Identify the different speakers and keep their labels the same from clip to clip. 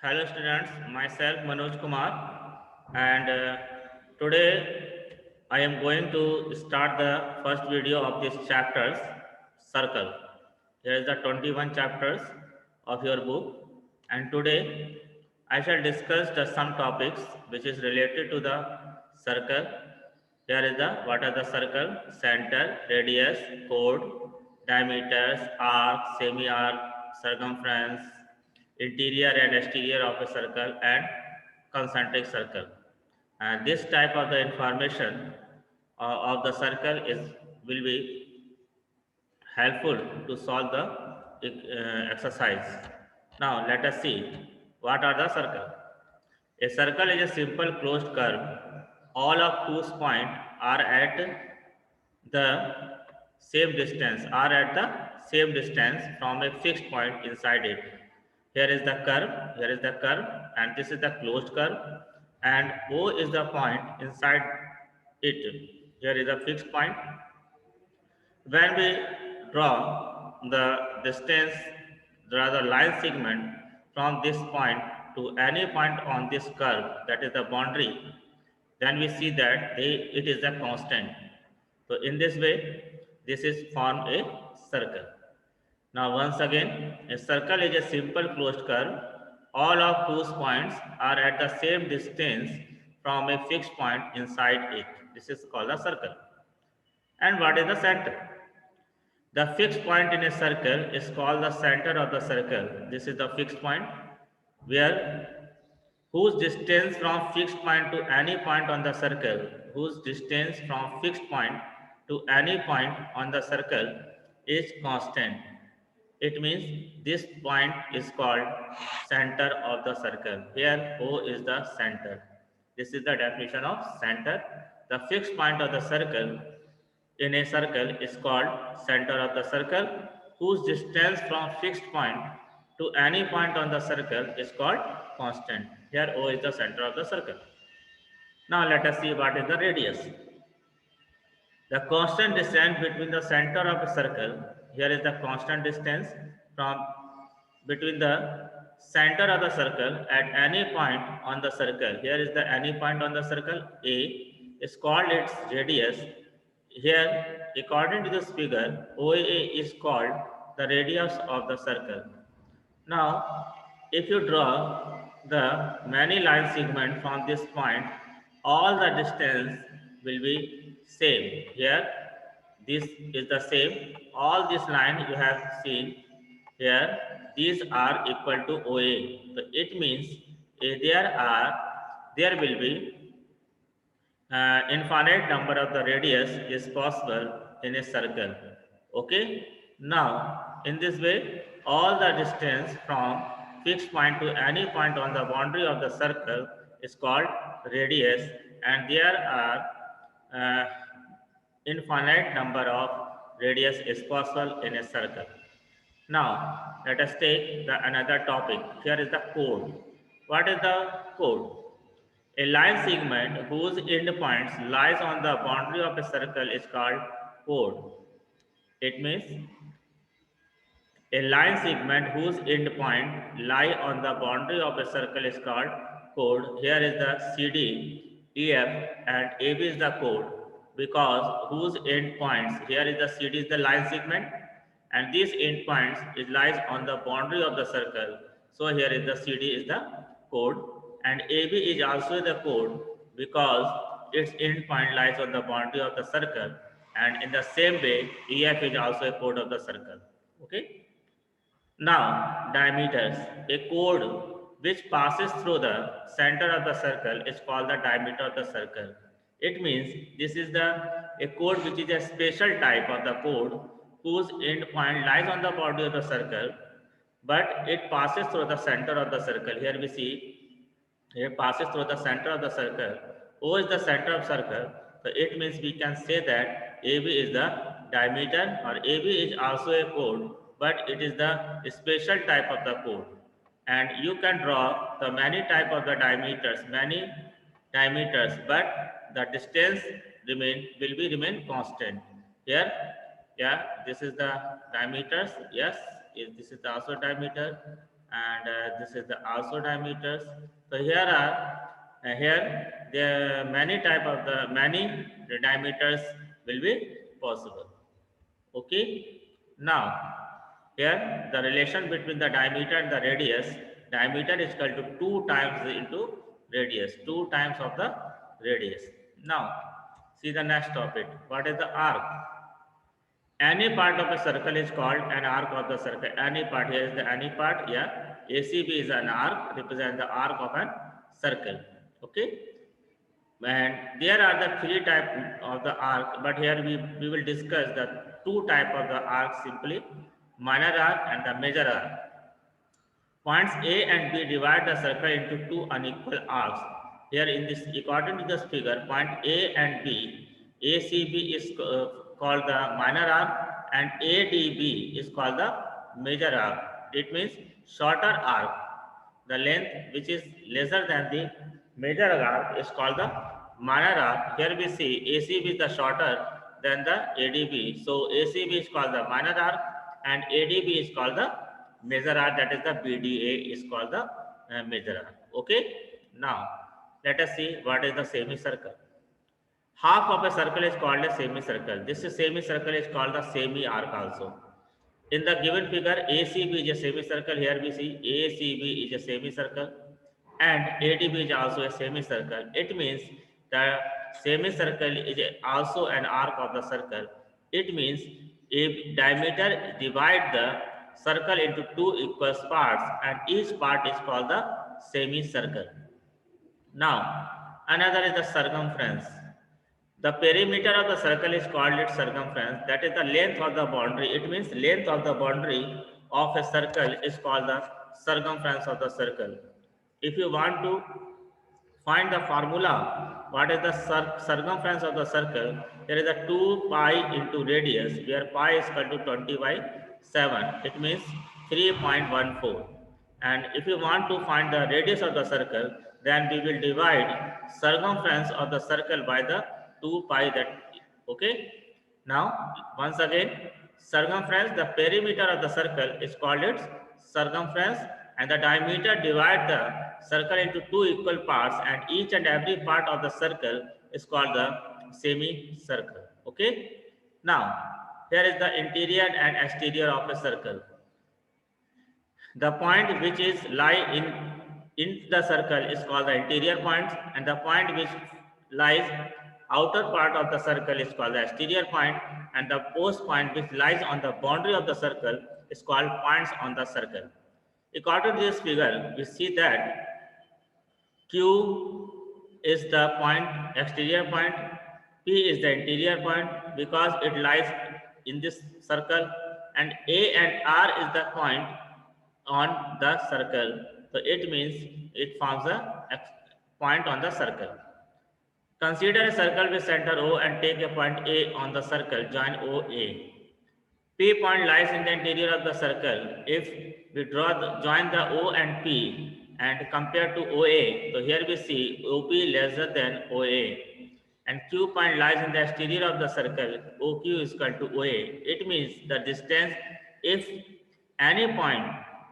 Speaker 1: Hello students, myself Manoj Kumar and today I am going to start the first video of this chapters circle. Here is the 21 chapters of your book and today I shall discuss some topics which is related to the circle. Here is the what are the circle, center, radius, chord, diameters, arc, semi-arc, circumference, interior and exterior of a circle and concentric circle. And this type of the information of the circle is will be helpful to solve the exercise. Now let us see what are the circle. A circle is a simple closed curve, all of whose points are at the same distance from a fixed point inside it. Here is the curve, and this is the closed curve, and O is the point inside it. Here is a fixed point. When we draw the distance, draw the line segment from this point to any point on this curve, that is the boundary, then we see that it is a constant. So in this way, this is form a circle. Now once again, a circle is a simple closed curve, all of whose points are at the same distance from a fixed point inside it. This is called a circle. And what is the center? The fixed point in a circle is called the center of the circle. This is the fixed point where whose distance from fixed point to any point on the circle, whose distance from fixed point to any point on the circle is constant. It means this point is called center of the circle. Here O is the center. This is the definition of center. The fixed point of the circle in a circle is called center of the circle, whose distance from fixed point to any point on the circle is called constant. Here O is the center of the circle. Now let us see what is the radius. The constant distance between the center of a circle, here is the constant distance from between the center of the circle at any point on the circle. Here is the any point on the circle A is called its radius. Here, according to this figure, OA is called the radius of the circle. Now, if you draw the many line segment from this point, all the distance will be same. Here, this is the same. All this line you have seen here, these are equal to OA. So it means there will be infinite number of the radius is possible in a circle. Okay, now in this way all the distance from fixed point to any point on the boundary of the circle is called radius, and there are uh, infinite number of radius is possible in a circle. Now let us take the another topic. Here is the chord. What is the chord? A line segment whose endpoints lies on the boundary of a circle is called chord. It means a line segment whose endpoint lie on the boundary of a circle is called chord. Here is the CD, EF, and AB is the chord because whose endpoints, here is the CD is the line segment, and these endpoints it lies on the boundary of the circle. So here is the CD is the chord, and AB is also the chord because its endpoint lies on the boundary of the circle, and in the same way EF is also a chord of the circle. Okay. Now, diameters. A chord which passes through the center of the circle is called the diameter of the circle. It means this is the a chord which is a special type of the chord whose end point lies on the body of the circle, but it passes through the center of the circle. Here we see it passes through the center of the circle. O is the center of circle. So it means we can say that AB is the diameter, or AB is also a chord, but it is the special type of the chord. And you can draw the many diameters, but the distance will be remain constant. Here, yeah, this is the diameters. Yes, this is also diameter, and this is the also diameters. So here are here there are many type of the many diameters will be possible. Okay, now here the relation between the diameter and the radius, diameter is equal to 2 times into radius, 2 times of the radius. Now see the next topic. What is the arc? Any part of a circle is called an arc of the circle. Any part, here is the any part. Yeah, ACB is an arc, represent the arc of a circle. Okay, and there are the three type of the arc, but here we will discuss the two type of the arc simply: minor arc and the major arc. Points A and B divide the circle into two unequal arcs. Here in this, according to this figure, point A and B, ACB is called the minor arc and ADB is called the major arc. It means shorter arc. The length which is lesser than the major arc is called the minor arc. Here we see ACB is the shorter than the ADB. So ACB is called the minor arc and ADB is called the major arc, that is the BDA is called the major arc. Okay, now let us see what is the semicircle. Half of a circle is called a semicircle. This semicircle is called the semi-arc also. In the given figure, ACB is a semicircle. Here we see ACB is a semicircle and ADB is also a semicircle. It means the semicircle is also an arc of the circle. It means a diameter divide the circle into two equal parts and each part is called the semicircle. Now, another is the circumference. The perimeter of the circle is called its circumference. That is the length of the boundary. It means length of the boundary of a circle is called the circumference of the circle. If you want to find the formula, what is the circumference of the circle? There is a 2 pi into radius, where pi is equal to 20 by 7. It means 3.14. And if you want to find the radius of the circle, then we will divide circumference of the circle by the 2 pi that. Okay. Now once again, circumference, the perimeter of the circle is called its circumference, and the diameter divide the circle into two equal parts and each and every part of the circle is called the semicircle. Okay. Now here is the interior and exterior of a circle. The point which is lie in the circle is called the interior point, and the point which lies outer part of the circle is called the exterior point, and the post point which lies on the boundary of the circle is called points on the circle. According to this figure, we see that Q is the point, exterior point, P is the interior point because it lies in this circle, and A and R is the point on the circle. So it means it forms a point on the circle. Consider a circle with center O and take a point A on the circle. Join OA. P point lies in the interior of the circle. If we join the O and P and compare to OA, so here we see OP lesser than OA. And Q point lies in the exterior of the circle. OQ is equal to OA. It means the distance, if any point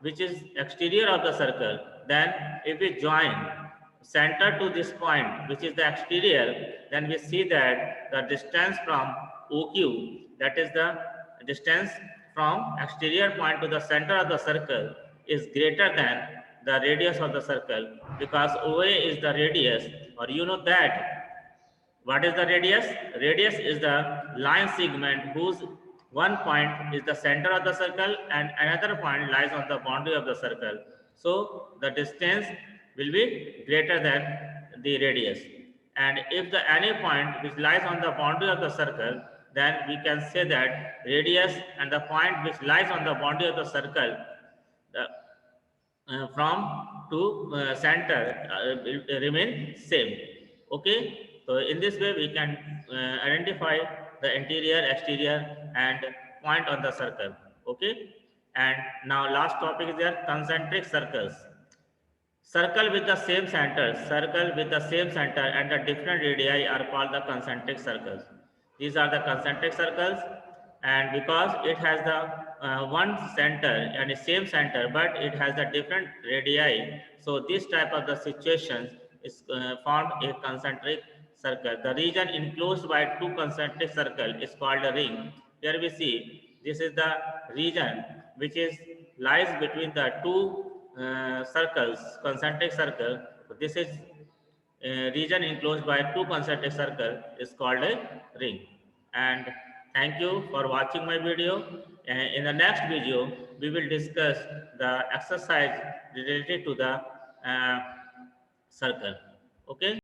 Speaker 1: which is exterior of the circle, then if we join center to this point which is the exterior, then we see that the distance from OQ, that is the distance from exterior point to the center of the circle, is greater than the radius of the circle, because OA is the radius, or you know that what is the radius? Radius is the line segment whose one point is the center of the circle and another point lies on the boundary of the circle. So the distance will be greater than the radius. And if the any point which lies on the boundary of the circle, then we can say that radius and the point which lies on the boundary of the circle from to center will remain same. Okay. So in this way, we can identify the interior, exterior, and point on the circle. Okay. And now last topic is there, concentric circles. Circle with the same center, and the different radii are called the concentric circles. These are the concentric circles. and because it has the one center and the same center, but it has a different radii, so this type of the situations is formed a concentric circle. The region enclosed by two concentric circle is called a ring. Here we see this is the region which is lies between the two circles, concentric circle. This is region enclosed by two concentric circle is called a ring. And thank you for watching my video. In the next video we will discuss the exercise related to the uh, circle. Okay.